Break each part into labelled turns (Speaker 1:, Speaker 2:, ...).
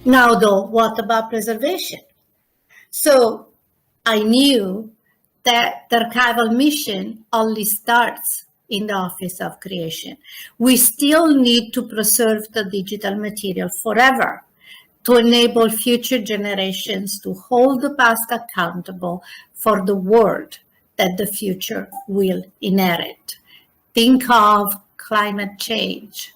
Speaker 1: Now, though, what about preservation? So I knew that the archival mission only starts in the Office of Creation. We still need to preserve the digital material forever to enable future generations to hold the past accountable for the world that the future will inherit. Think of climate change.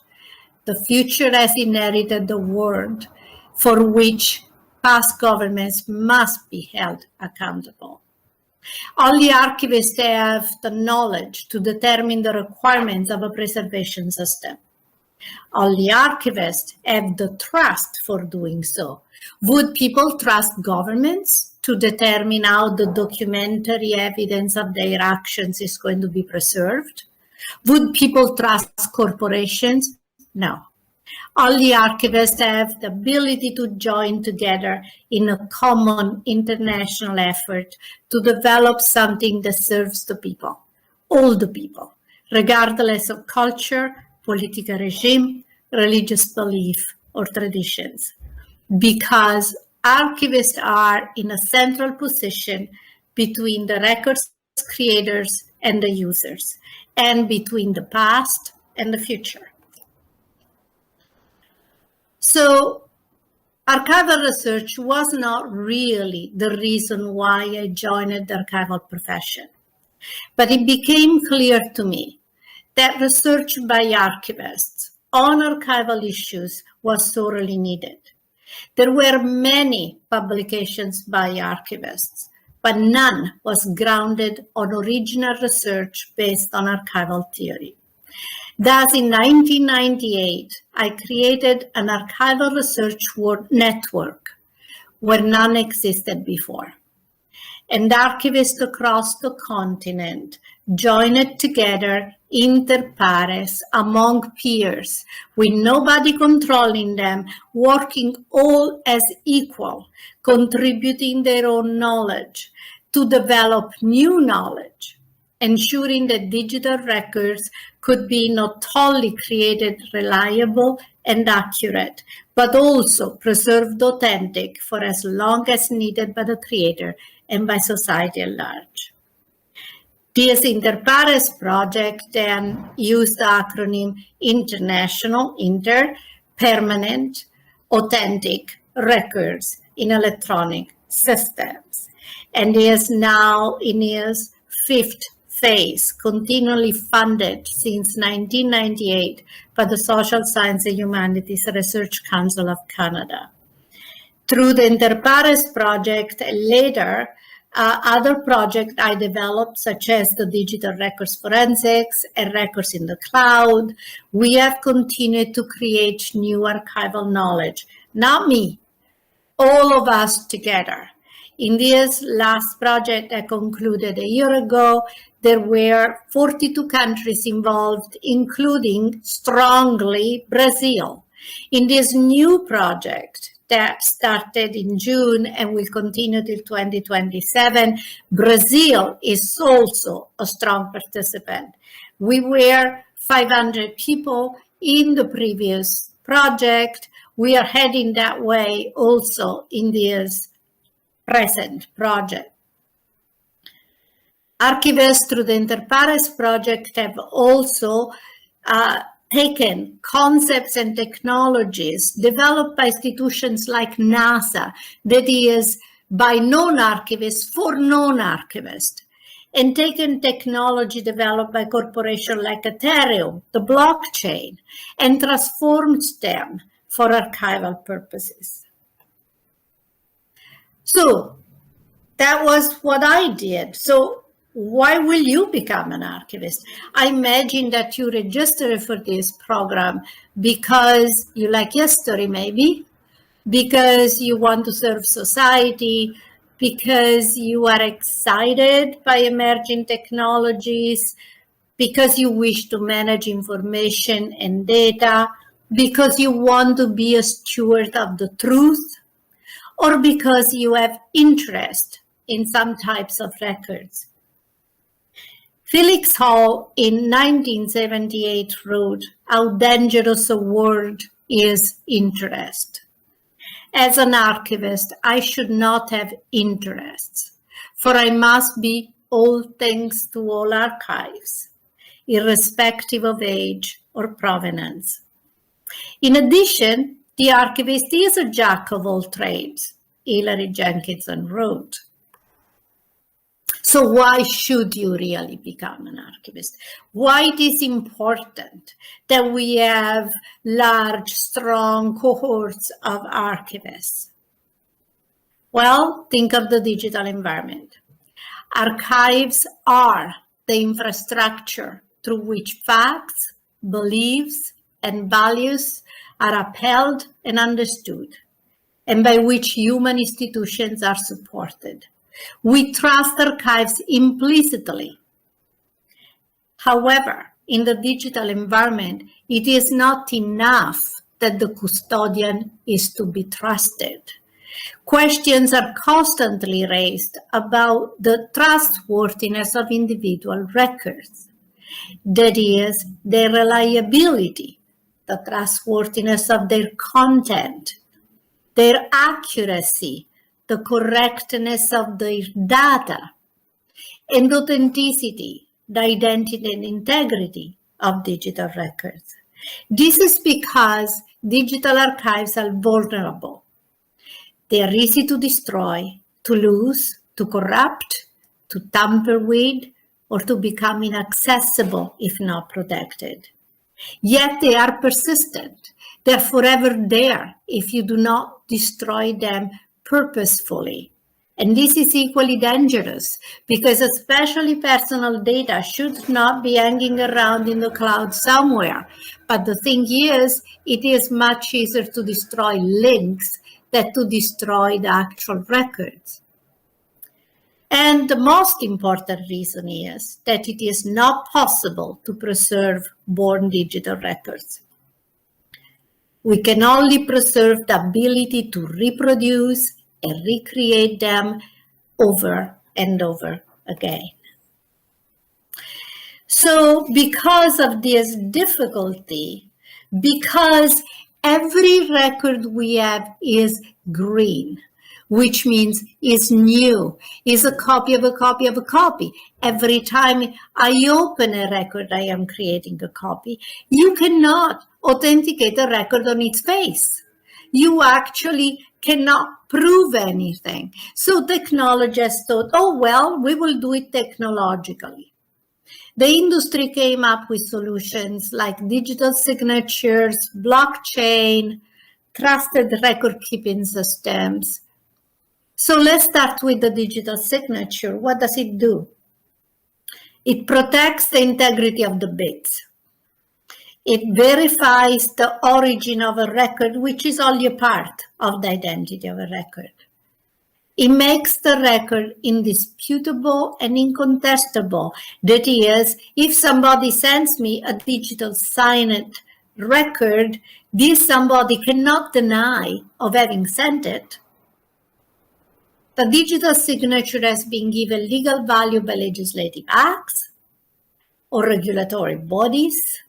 Speaker 1: The future has inherited the world for which past governments must be held accountable. Only archivists have the knowledge to determine the requirements of a preservation system. Only archivists have the trust for doing so. Would people trust governments to determine how the documentary evidence of their actions is going to be preserved? Would people trust corporations? No. Only archivists have the ability to join together in a common international effort to develop something that serves the people, all the people, regardless of culture, political regime, religious belief, or traditions. Because archivists are in a central position between the records creators and the users, and between the past and the future. So archival research was not really the reason why I joined the archival profession, but it became clear to me that research by archivists on archival issues was sorely needed. There were many publications by archivists, but none was grounded on original research based on archival theory. Thus, in 1998, I created an archival research network where none existed before. And archivists across the continent joined together inter pares, among peers, with nobody controlling them, working all as equal, contributing their own knowledge to develop new knowledge, ensuring that digital records could be not only created reliable and accurate, but also preserved authentic for as long as needed by the creator and by society at large. This inter pares project then used the acronym International, Inter, Permanent, Authentic Records in Electronic Systems, and is now in its fifth phase, continually funded since 1998 by the Social Science and Humanities Research Council of Canada. Through the Inter Pares project, later, other projects I developed, such as the digital records forensics and records in the cloud, we have continued to create new archival knowledge. Not me, all of us together. In this last project I concluded a year ago, there were 42 countries involved, including strongly Brazil. In this new project that started in June and will continue till 2027, Brazil is also a strong participant. We were 500 people in the previous project. We are heading that way also in this present project. Archivists through the Inter Pares project have also taken concepts and technologies developed by institutions like NASA, that is by non-archivists for non-archivists, and taken technology developed by corporations like Ethereum, the blockchain, and transformed them for archival purposes. So that was what I did. So why will you become an archivist? I imagine that you registered for this program because you like history, maybe, because you want to serve society, because you are excited by emerging technologies, because you wish to manage information and data, because you want to be a steward of the truth, or because you have interest in some types of records. Felix Hall in 1978 wrote, "How dangerous a word is interest." As an archivist, I should not have interests, for I must be all things to all archives, irrespective of age or provenance. In addition, the archivist is a jack of all trades, Hilary Jenkinson wrote. So why should you really become an archivist? Why it is important that we have large, strong cohorts of archivists? Well, think of the digital environment. Archives are the infrastructure through which facts, beliefs, and values are upheld and understood, and by which human institutions are supported. We trust archives implicitly. However, in the digital environment, it is not enough that the custodian is to be trusted. Questions are constantly raised about the trustworthiness of individual records. That is, their reliability, the trustworthiness of their content, their accuracy, the correctness of their data, and authenticity, the identity and integrity of digital records. This is because digital archives are vulnerable. They are easy to destroy, to lose, to corrupt, to tamper with, or to become inaccessible if not protected. Yet they are persistent. They are forever there if you do not destroy them purposefully. And this is equally dangerous because especially personal data should not be hanging around in the cloud somewhere. But the thing is, it is much easier to destroy links than to destroy the actual records. And the most important reason is that it is not possible to preserve born digital records. We can only preserve the ability to reproduce and recreate them over and over again. So because of this difficulty, because every record we have is green, which means is new, is a copy of a copy of a copy. Every time I open a record, I am creating a copy. You cannot authenticate a record on its face. You actually cannot prove anything. So technologists thought, oh, well, we will do it technologically. The industry came up with solutions like digital signatures, blockchain, trusted record-keeping systems. So let's start with the digital signature. What does it do? It protects the integrity of the bits. It verifies the origin of a record, which is only a part of the identity of a record. It makes the record indisputable and incontestable. That is, if somebody sends me a digital signed record, this somebody cannot deny of having sent it. The digital signature has been given legal value by legislative acts or regulatory bodies,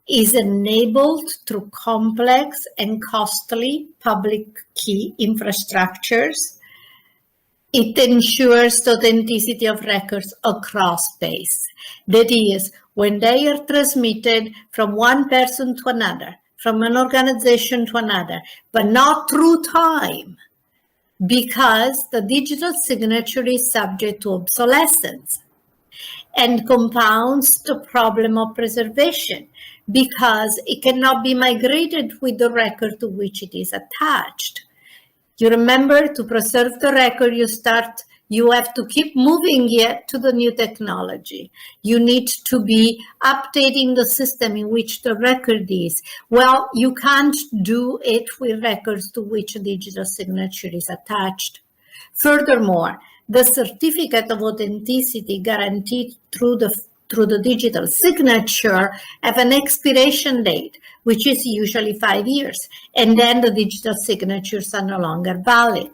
Speaker 1: is enabled through complex and costly public key infrastructures. It ensures the authenticity of records across space. That is, when they are transmitted from one person to another, from an organization to another, but not through time, because the digital signature is subject to obsolescence and compounds the problem of preservation because it cannot be migrated with the record to which it is attached. You remember, to preserve the record, you have to keep moving it to the new technology. You need to be updating the system in which the record is. Well, you can't do it with records to which a digital signature is attached. Furthermore, the certificate of authenticity guaranteed through the digital signature have an expiration date, which is usually 5 years, and then the digital signatures are no longer valid.